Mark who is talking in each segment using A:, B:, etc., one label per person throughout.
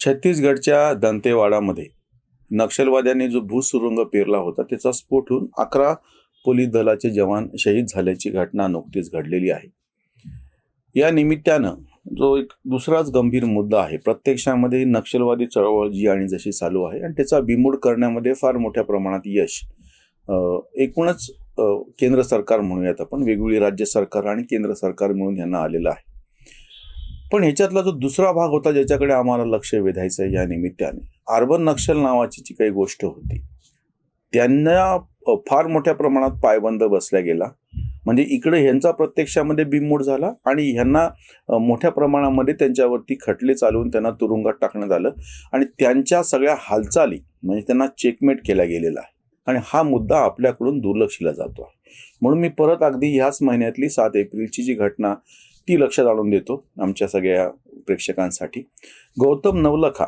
A: छत्तीसगडच्या दंतेवाडामध्ये नक्षलवाद्यांनी जो भूसुरुंग पेरला होता त्याचा स्फोट होऊन 11 पोलीस दलाचे जवान शहीद झाल्याची घटना नुकतीच घडलेली आहे. या निमित्तानं जो एक दुसराच गंभीर मुद्दा आहे, प्रत्यक्षामध्ये नक्षलवादी चळवळ जी आणि जशी चालू आहे आणि त्याचा बिमोड करण्यामध्ये फार मोठ्या प्रमाणात यश एकूणच केंद्र सरकार म्हणूयात आपण, वेगवेगळी राज्य सरकार आणि केंद्र सरकार मिळून यांना आलेलं आहे. पण ह्याच्यातला जो दुसरा भाग होता ज्याच्याकडे आम्हाला लक्ष वेधायचं या निमित्ताने, अर्बन नक्षल नावाची जी काही गोष्ट होती त्यांना फार मोठ्या प्रमाणात पायबंद बसला गेला. म्हणजे इकडे ह्यांचा प्रत्यक्षामध्ये बिमोड झाला आणि ह्यांना मोठ्या प्रमाणामध्ये त्यांच्यावरती खटले चालवून त्यांना तुरुंगात टाकण्यात आलं आणि त्यांच्या सगळ्या हालचाली म्हणजे त्यांना चेकमेट केला गेलेला आहे. आणि हा मुद्दा आपल्याकडून दुर्लक्षिला जातो आहे. म्हणून मी परत अगदी ह्याच महिन्यातली 7 एप्रिलची जी घटना ती लक्षात आणून देतो आमच्या सगळ्या प्रेक्षकांसाठी. गौतम नवलखा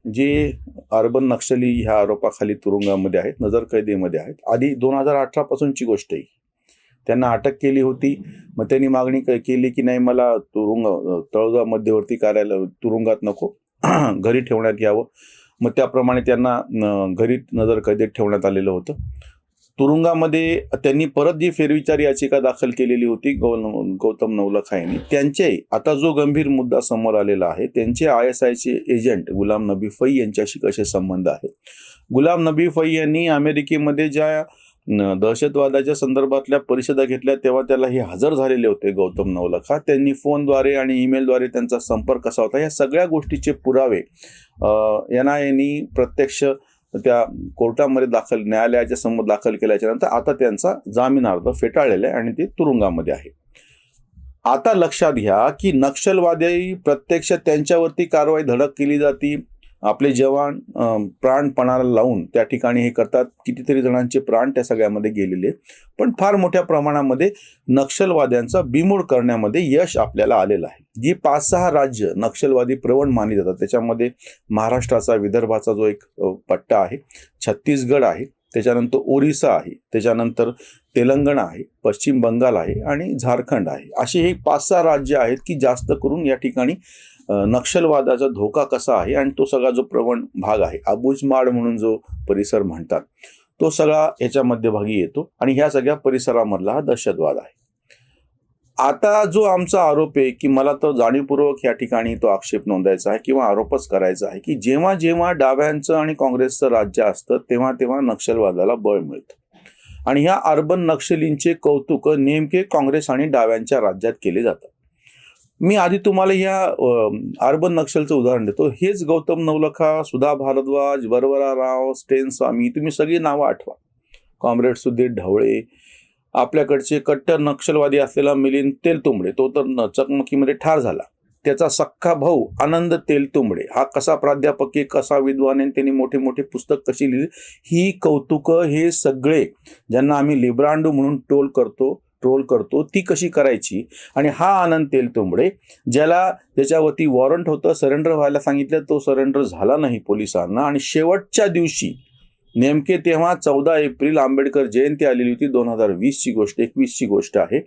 A: जे अर्बन नक्षली ह्या आरोपाखाली तुरुंगामध्ये आहेत, नजरकैदेमध्ये आहेत. आधी 2018 पासूनची गोष्ट आहे. त्यांना अटक केली होती. मग त्यांनी मागणी केली की नाही, मला तळोजा मध्यवर्ती कार्यालय तुरुंगात नको, घरी ठेवण्यात यावं. मग त्याप्रमाणे त्यांना घरी नजरकैदेत ठेवण्यात आलेलं होतं. तुरुंगामध्ये त्यांनी परत जी फेरविचार याचिका दाखल केलेली होती गौतम नवलखा यांनी, त्यांचे आता जो गंभीर मुद्दा समोर आलेला आहे, त्यांचे ISIचे एजंट गुलाम नबी फई यांच्याशी कसे संबंध आहेत. गुलाम नबी फई यांनी अमेरिकेमध्ये ज्या दहशतवादाच्या संदर्भातल्या परिषदा घेतल्या तेव्हा त्याला हे हजर झालेले होते गौतम नवलखा. त्यांनी फोनद्वारे आणि ईमेलद्वारे त्यांचा संपर्क कसा होता या सगळ्या गोष्टीचे पुरावे NIAने प्रत्यक्ष त्या कोर्टामध्ये न्यायालयाच्या समोर दाखल केल्याच्या नंतर आता त्यांचा जामीन अर्ज फेटाळलेला आहे आणि ते तुरुंगामध्ये आहे. आता लक्षात घ्या की नक्षलवादी प्रत्यक्ष त्यांच्यावरती कारवाई धडक केली जाते. आपले जवान प्राण पणाला लावून त्या ठिकाणी हे करतात. कितीतरी जणांचे प्राण त्या सगळ्यामध्ये गेलेले. पण फार मोठ्या प्रमाणामध्ये नक्षलवाद्यांचा बिमोड करण्यामध्ये यश आपल्याला आलेलं आहे. जी 5-6 राज्य नक्षलवादी प्रवण मानली जातात त्याच्यामध्ये महाराष्ट्राचा, विदर्भाचा जो एक पट्टा आहे, छत्तीसगड आहे, त्याच्यानंतर ओरिसा आहे, त्याच्यानंतर तेलंगणा आहे, पश्चिम बंगाल आहे आणि झारखंड आहे. अशी हे 5-6 राज्य आहेत की जास्त करून या ठिकाणी नक्षलवादाचा धोका कसा आहे आणि तो सगळा जो प्रवण भाग आहे, अबुजमाड म्हणून जो परिसर म्हणतात, तो सगळा याच्या मध्यभागी येतो आणि ह्या सगळ्या परिसरामधला हा दहशतवाद आहे. आता जो आमचा आरोप आहे की मला तर जाणीवपूर्वक या ठिकाणी तो आक्षेप नोंदायचा आहे किंवा आरोपच करायचा आहे की जेव्हा जेव्हा डाव्यांचं आणि काँग्रेसचं राज्य असतं तेव्हा तेव्हा नक्षलवादाला बळ मिळतं आणि ह्या अर्बन नक्षलींचे कौतुक नेमके काँग्रेस आणि डाव्यांच्या राज्यात केले जातात. मी आधी तुम्हाला ह्या अर्बन नक्षलचं उदाहरण देतो. हेच गौतम नवलखा, सुधा भारद्वाज, वरवरा राव, स्टेन स्वामी, तुम्ही सगळी नावं आठवा. कॉम्रेड सुधीर ढवळे, आपल्याकडचे कट्टर नक्षलवादी असलेला मिलिंद तेलतुंबडे, तो तर चकमकीमध्ये ठार झाला. त्याचा सख्खा भाऊ आनंद तेलतुंबडे हा कसा प्राध्यापक आहे, कसा विद्वान आहे, त्यांनी मोठे मोठे पुस्तक कशी लिहिली, ही कौतुकं हे सगळे ज्यांना आम्ही लिब्रांडो म्हणून ट्रोल करतो ती कशी करायची. आणि हा आनंद तेलतुंबडे ज्याच्यावरती वॉरंट होतं, सरेंडर व्हायला सांगितलं, तो सरेंडर झाला नाही पोलिसांना आणि शेवटच्या दिवशी नेमके तेव्हा 14 एप्रिल आंबेडकर जयंती आलेली होती. 2021ची गोष्ट आहे.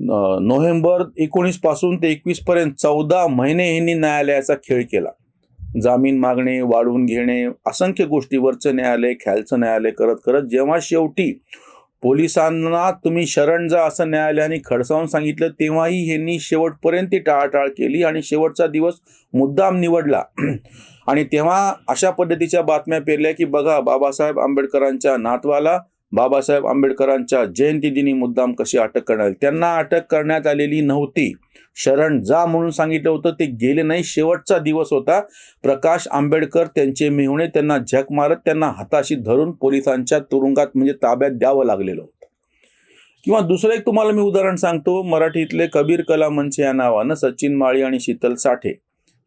A: नोव्हेंबर 19 पासून ते 21 पर्यंत 14 महिने यांनी न्यायालयाचा खेळ केला. जामीन मागणे, वाढवून घेणे, असंख्य गोष्टीवरचं न्यायालय, ख्यालचं न्यायालय करत करत जेव्हा शेवटी पोलिसांना तुम्ही शरण जा असं न्यायालयाने खडसावून सांगितलं, तेव्हाही ह्यांनी शेवटपर्यंत टाळाटाळ केली आणि शेवटचा दिवस मुद्दाम निवडला. आणि तेव्हा अशा पद्धतीच्या बातम्या पेरल्या की बघा, बाबासाहेब आंबेडकरांच्या नातवाला बाबासाहेब आंबेडकरांच्या जयंती दिनी मुद्दाम कशी अटक करण्यात आली. त्यांना अटक करण्यात आलेली नव्हती, शरण जा म्हणून सांगितलं होतं, ते गेले नाही. शेवटचा दिवस होता. प्रकाश आंबेडकर त्यांचे मेहुणे त्यांना झक मारत त्यांना हाताशी धरून पोलिसांच्या तुरुंगात म्हणजे ताब्यात द्यावं लागलेलं होतं. किंवा दुसरं एक तुम्हाला मी उदाहरण सांगतो. मराठीतले कबीर कला मंच या नावानं सचिन माळी आणि शीतल साठे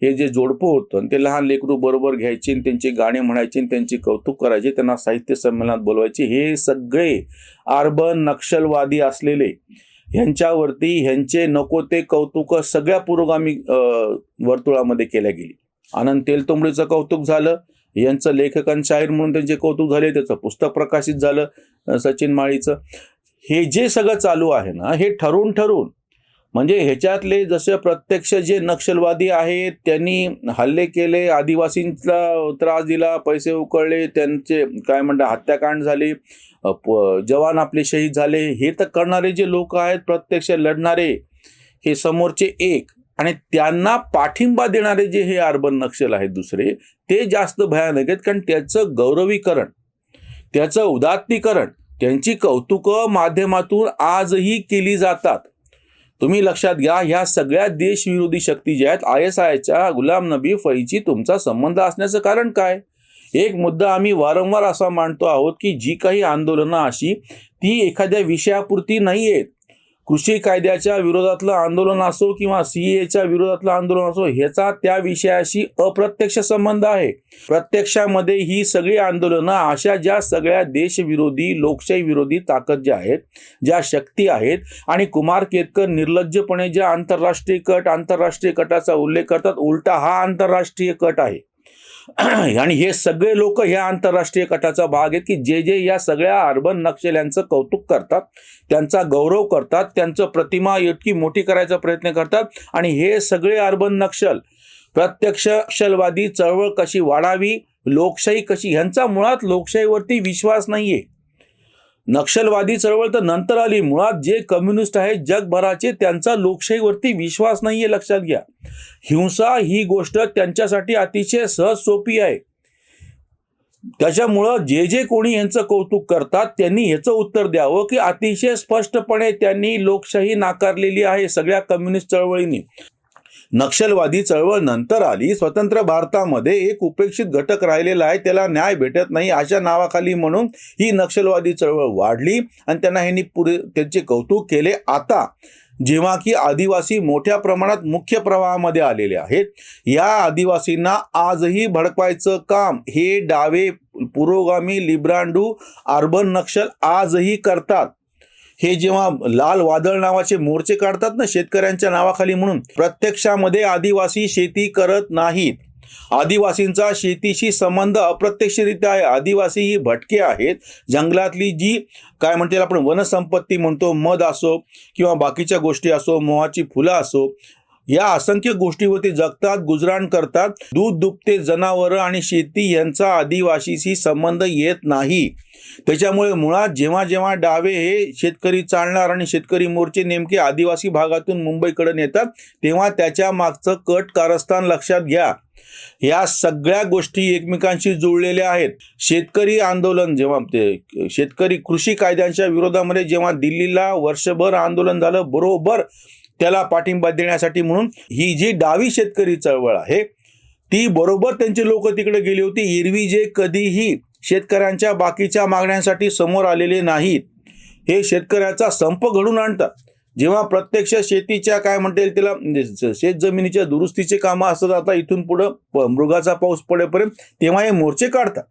A: हे जे जोडपं होतं, ते लहान लेकरू बरोबर घ्यायचे, त्यांचे गाणे म्हणायचे, त्यांचे कौतुक करायचे, त्यांना साहित्य संमेलनात बोलवायचे. हे सगळे अर्बन नक्षलवादी असलेले ह्यांच्यावरती ह्यांचे नको ते कौतुक सगळ्या पुरोगामी वर्तुळामध्ये केल्या गेली. आनंद तेलतुंबडेचं कौतुक झालं, यांचं लेखकां शाहीर म्हणून त्यांचे कौतुक झाले, त्याचं पुस्तक प्रकाशित झालं सचिन माळीचं. हे जे सगळं चालू आहे ना, हे ठरवून म्हणजे ह्याच्यातले जसे प्रत्यक्ष जे नक्षलवादी आहेत त्यांनी हल्ले केले, आदिवासींना त्रास दिला, पैसे उकळले, त्यांचे काय म्हणतात हत्याकांड झाले, जवान आपले शहीद झाले, हे तर करणारे जे लोक आहेत प्रत्यक्ष लढणारे हे समोरचे एक, आणि त्यांना पाठिंबा देणारे जे हे अर्बन नक्षल आहेत दुसरे, ते जास्त भयानक आहेत. कारण त्याचं गौरवीकरण, त्याचं उदात्तीकरण, त्यांची कौतुकं माध्यमातून आजही केली जातात. तुम्ही लक्षात घ्या, ह्या सगळ्या देशविरोधी शक्ती ज्या आहेत, ISIच्या गुलाम नबी फैची तुमचा संबंध असण्याचं कारण काय? एक मुद्दा आम्ही वारंवार असा मांडतो आहोत की जी काही आंदोलनं अशी ती एखाद्या विषयापुरती नाही आहेत. कृषी कायद्याच्या विरोधातलं आंदोलन असो किंवा CAAच्या विरोधातलं आंदोलन असो, ह्याचा त्या विषयाशी अप्रत्यक्ष संबंध आहे. प्रत्यक्षामध्ये ही सगळी आंदोलनं अशा ज्या सगळ्या देशविरोधी, लोकशाही विरोधी ताकद ज्या आहेत, ज्या शक्ती आहेत, आणि कुमार केतकर निर्लज्जपणे ज्या आंतरराष्ट्रीय कटाचा उल्लेख करतात, उलटा हा आंतरराष्ट्रीय कट आहे. आणि हे सगळे लोक ह्या आंतरराष्ट्रीय कटाचा भाग आहेत की जे या सगळ्या अर्बन नक्षल्यांचं कौतुक करतात, त्यांचा गौरव करतात, त्यांचं प्रतिमा इतकी मोठी करायचा प्रयत्न करतात. आणि हे सगळे अर्बन नक्षल प्रत्यक्ष नक्षलवादी चळवळ कशी वाढावी, लोकशाही कशी, ह्यांचा मुळात लोकशाहीवरती विश्वास नाहीये. नक्षलवादी चळवळ तर नंतर आली, मुळात जे कम्युनिस्ट आहेत जगभराचे त्यांचा लोकशाहीवरती विश्वास नाहीये. लक्षात घ्या, हिंसा ही गोष्ट त्यांच्यासाठी अतिशय सहज सोपी आहे. त्याच्यामुळं जे कोणी यांचं कौतुक करतात त्यांनी ह्याचं उत्तर द्यावं की अतिशय स्पष्टपणे त्यांनी लोकशाही नाकारलेली आहे सगळ्या कम्युनिस्ट चळवळींनी. नक्षलवादी चळवळ नंतर आली, स्वतंत्र भारतामध्ये एक उपेक्षित घटक राहिलेला आहे, त्याला न्याय भेटत नाही अशा नावाखाली म्हणून ही नक्षलवादी चळवळ वाढली आणि त्यांना ह्यांनी त्यांचे कौतुक केले. आता जेव्हा की आदिवासी मोठ्या प्रमाणात मुख्य प्रवाहामध्ये आलेले आहेत, या आदिवासींना आजही भडकवायचं काम हे डावे पुरोगामी लिब्रांडू अर्बन नक्षल आजही करतात. हे जेव्हा लाल वादळ नावाचे मोर्चे काढतात ना शेतकऱ्यांच्या नावाखाली म्हणून, प्रत्यक्षामध्ये आदिवासी शेती करत नाहीत. आदिवासींचा शेतीशी संबंध अप्रत्यक्षरित्या आहे. आदिवासी ही भटके आहेत. जंगलातली जी काय म्हणते आपण वनसंपत्ती म्हणतो, मध असो किंवा बाकीच्या गोष्टी असो, मोहाची फुलं असो, या असंख्य गोष्टीवरती जगतात, गुजराण करतात. दूध दुभते जनावरं आणि शेती यांचा आदिवासीशी संबंध येत नाही. त्याच्यामुळे मुळात जेव्हा डावे हे शेतकरी चालणार आणि शेतकरी मोर्चे नेमके आदिवासी भागातून मुंबईकडे येतात, तेव्हा त्याच्या मागचं कट कारस्थान लक्षात घ्या. या सगळ्या गोष्टी एकमेकांशी जुळलेल्या आहेत. शेतकरी आंदोलन जेव्हा ते शेतकरी कृषी कायद्यांच्या विरोधामध्ये जेव्हा दिल्लीला वर्षभर आंदोलन झालं, बरोबर त्याला पाठिंबा देण्यासाठी म्हणून ही जी डावी शेतकरी चळवळ आहे ती बरोबर त्यांचे लोक तिकडे गेली होती. एरवी जे कधीही शेतकऱ्यांच्या बाकीच्या मागण्यांसाठी समोर आलेले नाहीत, हे शेतकऱ्याचा संप घडून आणतात. जेव्हा प्रत्यक्ष शेतीच्या काय म्हणता येईल त्याला शेत जमिनीच्या दुरुस्तीचे कामं असतात, आता इथून पुढं मृगाचा पाऊस पडेपर्यंत, तेव्हा हे मोर्चे काढतात.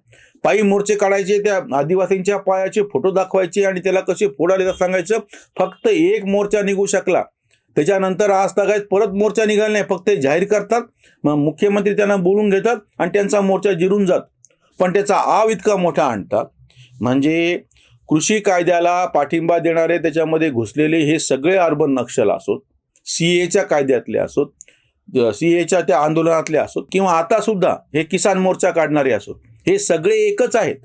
A: पायी मोर्चे काढायचे, त्या आदिवासींच्या पायाचे फोटो दाखवायचे आणि त्याला कसे फोडाले सांगायचं. फक्त एक मोर्चा निघू शकला, त्याच्यानंतर आज तागायत परत मोर्चा निघाला नाही, फक्त जाहीर करतात. मग मुख्यमंत्री त्यांना बोलून घेतात आणि त्यांचा मोर्चा जिरून जात. पण त्याचा आव इतका मोठा आणतात. म्हणजे कृषी कायद्याला पाठिंबा देणारे त्याच्यामध्ये घुसलेले हे सगळे अर्बन नक्षल असोत, CAAच्या कायद्यातले असोत, CAAच्या त्या आंदोलनातले असोत, किंवा आता सुद्धा हे किसान मोर्चा काढणारे असोत, हे सगळे एकच आहेत.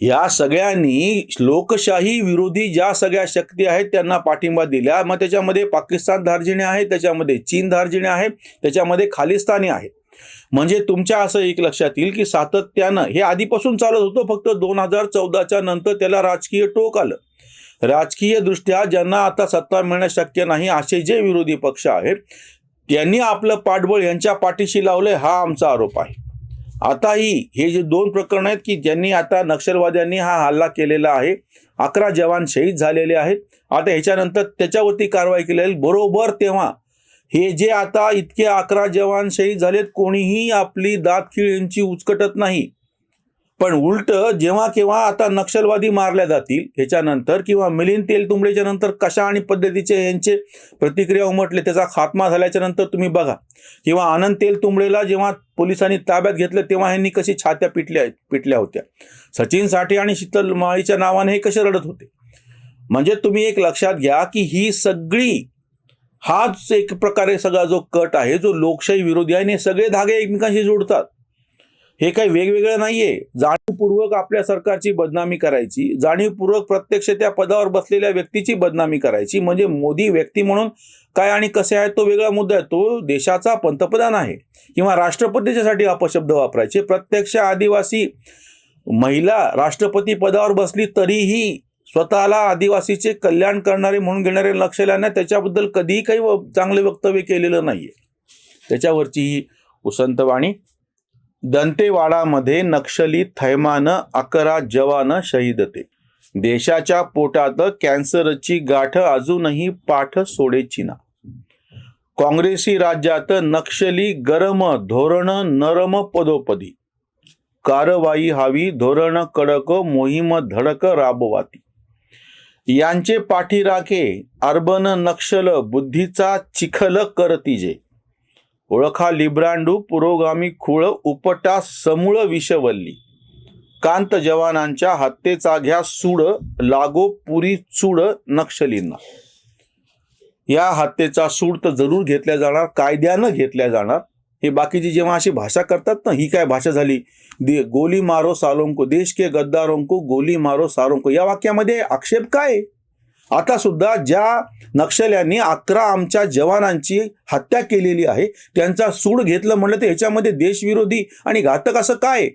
A: या सगळ्यांनी लोकशाही विरोधी ज्या सगळ्या शक्ती आहेत त्यांना पाठिंबा दिला. मग त्याच्यामध्ये पाकिस्तान धार्जिणे आहेत, त्याच्यामध्ये चीन धार्जिणे आहेत, त्याच्यामध्ये खालिस्तानी आहेत. म्हणजे तुमच्या असं एक लक्षात येईल की सातत्यानं हे आधीपासून चालत होतं, फक्त 2014च्या नंतर त्याला राजकीय टोक आलं. राजकीय दृष्ट्या ज्यांना आता सत्ता मिळणं शक्य नाही असे जे विरोधी पक्ष आहेत त्यांनी आपलं पाठबळ यांच्या पाठीशी लावलंय, हा आमचा आरोप आहे. आताही हे जे 2 प्रकरण आहेत की ज्यांनी आता नक्षलवाद्यांनी हा हल्ला केलेला आहे, 11 जवान शहीद झालेले आहेत. आता ह्याच्यानंतर त्याच्यावरती कारवाई केली जाईल. बरोबर तेव्हा हे जे आता इतके 11 जवान शहीद झालेत, कोणीही आपली दातखिळ यांची उचकटत नाही. पण उलट जेव्हा केव्हा आता नक्षलवादी मारल्या जातील ह्याच्यानंतर, किंवा मिलिंद तेलतुंबडेच्या नंतर कशा आणि पद्धतीचे यांचे प्रतिक्रिया उमटले, त्याचा खात्मा झाल्याच्या नंतर तुम्ही बघा, किंवा आनंद तेलतुंबडेला जेव्हा पोलिसांनी ताब्यात घेतलं तेव्हा ह्यांनी कशी छात्या पिटल्या होत्या. सचिन साठे आणि शीतल माळीच्या नावाने हे कसे रडत होते. म्हणजे तुम्ही एक लक्षात घ्या की ही सगळी हाच एक प्रकारे सगळा जो कट आहे, जो लोकशाही विरोधी आहे, आणि हे सगळे धागे एकमेकांशी जोडतात. हे काही वेगवेगळं नाहीये. जाणीवपूर्वक आपल्या सरकारची बदनामी करायची, जाणीवपूर्वक प्रत्यक्ष त्या पदावर बसलेल्या व्यक्तीची बदनामी करायची. म्हणजे मोदी व्यक्ती म्हणून काय आणि कसे आहेत तो वेगळा मुद्दा आहे. तो देशाचा पंतप्रधान आहे किंवा राष्ट्रपतीच्यासाठी अपशब्द वापरायचे. प्रत्यक्ष आदिवासी महिला राष्ट्रपती पदावर बसली तरीही स्वतःला आदिवासीचे कल्याण करणारे म्हणून घेणारे नक्षल्यांना त्याच्याबद्दल कधीही काही चांगलं वक्तव्य केलेलं नाहीये. त्याच्यावरची ही उसंतवाणी. दंतेवाडामध्ये नक्षली थैमानं 11 जवान शहीद ते. देशाच्या पोटात कॅन्सरची गाठ अजूनही पाठ सोडेची ना. काँग्रेसी राज्यात नक्षली गरम धोरण नरम पदोपदी. कारवाई हवी धोरण कडक मोहीम धडक राबवाती. यांचे पाठीराखे अर्बन नक्षल बुद्धीचा चिखल करतीजे. ओळखा लिब्रांडू पुरोगामी खूळ उपटा समूळ विषवल्ली. कांत जवानांच्या हत्येचा घ्या सूड लागो पुरी चूड नक्षलींना. या हत्येचा सूड तर जरूर घेतल्या जाणार, कायद्यानं घेतल्या जाणार. हे बाकीची जेव्हा अशी भाषा करतात ना, ही काय भाषा झाली, गोली मारो सालों को, देश के गद्दारों को गोली मारो सारों को. या वाक्यामध्ये आक्षेप काय? आता सुद्धा ज्या नक्षल्यांनी 11 आमच्या जवानांची हत्या केलेली आहे त्यांचा सूड घेतलं म्हणलं तर ह्याच्यामध्ये देशविरोधी आणि घातक असं काय?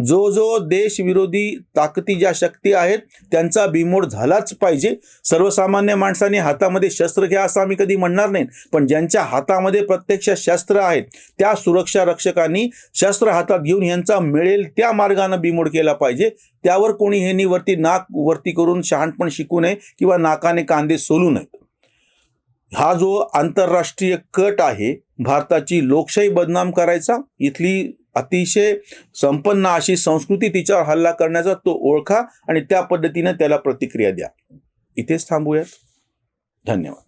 A: जो देशविरोधी ताकदी ज्या शक्ती आहेत त्यांचा बिमोड झालाच पाहिजे. सर्वसामान्य माणसाने हातामध्ये शस्त्र घ्या असं आम्ही कधी म्हणणार नाही, पण ज्यांच्या हातामध्ये प्रत्यक्ष शस्त्र आहेत त्या सुरक्षा रक्षकांनी शस्त्र हातात घेऊन यांचा मिळेल त्या मार्गाने बिमोड केला पाहिजे. त्यावर कोणी हे वरती नाक वरती करून शहाणपण शिकू नये किंवा नाकाने कांदे सोलू नयेत. हा जो आंतरराष्ट्रीय कट आहे भारताची लोकशाही बदनाम करायचा, इथली अतिशय संपन्न अशी संस्कृती तिच्यावर हल्ला करण्याचा, तो ओळखा आणि त्या पद्धतीने त्याला प्रतिक्रिया द्या. इथेच थांबूयात. धन्यवाद.